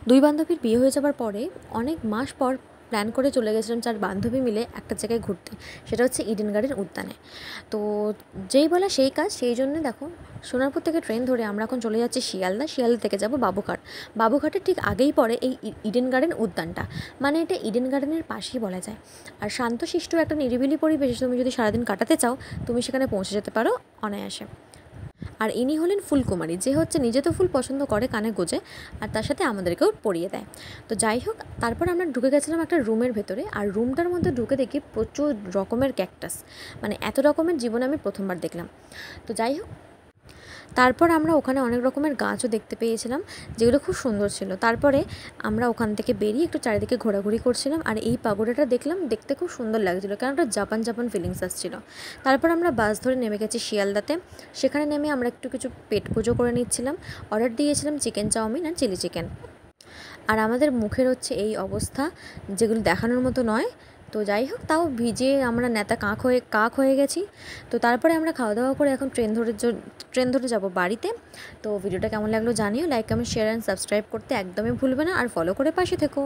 দুই বান্ধবীর বিয়ে হয়ে যাবার পরে অনেক মাস পর প্ল্যান করে চলে গেছিলাম 4 বান্ধবী মিলে একটা জায়গায় ঘুরতে। সেটা হচ্ছে ইডেন গার্ডেন উদ্যানে। তো যেই বলা সেই কাজ, সেই জন্য দেখো সোনারপুর থেকে ট্রেন ধরে আমরা এখন চলে যাচ্ছি শিয়ালদা। শিয়ালদা থেকে যাব বাবুঘাট। বাবুঘাটের ঠিক আগেই পড়ে এই ইডেন গার্ডেন উদ্যানটা। মানে এটা ইডেন গার্ডেনের পাশেই বলা যায়। আর শান্তশিষ্ট একটা নিরিবিলি পরিবেশে তুমি যদি সারাদিন কাটাতে চাও, তুমি সেখানে পৌঁছে যেতে পারো অনায়াসে। আর ইনি হলেন ফুলকুমারী, যে হচ্ছে নিজে তো ফুল পছন্দ করে কানে গোজে, আর তার সাথে আমাদেরকেও পরিয়ে দেয়। তো যাই হোক, তারপর আমরা ঢুকে গেছিলাম একটা রুমের ভেতরে। আর রুমটার মধ্যে ঢুকে দেখি প্রচুর রকমের ক্যাকটাস। মানে এত রকমের জীবনে আমি প্রথমবার দেখলাম। তো যাই হোক, তারপর আমরা ওখানে অনেক রকমের গাছও দেখতে পেয়েছিলাম, যেগুলো খুব সুন্দর ছিল। তারপরে আমরা ওখান থেকে বেরিয়ে একটু চারিদিকে ঘোরাঘুরি করছিলাম। আর এই পাগোড়াটা দেখলাম, দেখতে খুব সুন্দর লাগছিলো, কারণ একটা জাপান জাপান ফিলিংস আসছিলো। তারপর আমরা বাস ধরে নেমে গেছি শিয়ালদাতে। সেখানে নেমে আমরা একটু কিছু পেট পুজো করে নিচ্ছিলাম। অর্ডার দিয়েছিলাম চিকেন চাউমিন আর চিলি চিকেন। আর আমাদের মুখের হচ্ছে এই অবস্থা, যেগুলো দেখানোর মতো নয়। তো যাই হোক, তাও ভিজে আমরা নেতা কাক হয়ে গেছি। তো তারপরে আমরা খাওয়া দাওয়া করে এখন ট্রেন ধরে যাব বাড়িতে। তো ভিডিওটা কেমন লাগলো জানিও। Like, comment, share and subscribe করতে একদমই ভুলবে না। আর ফলো করে পাশে থেকো।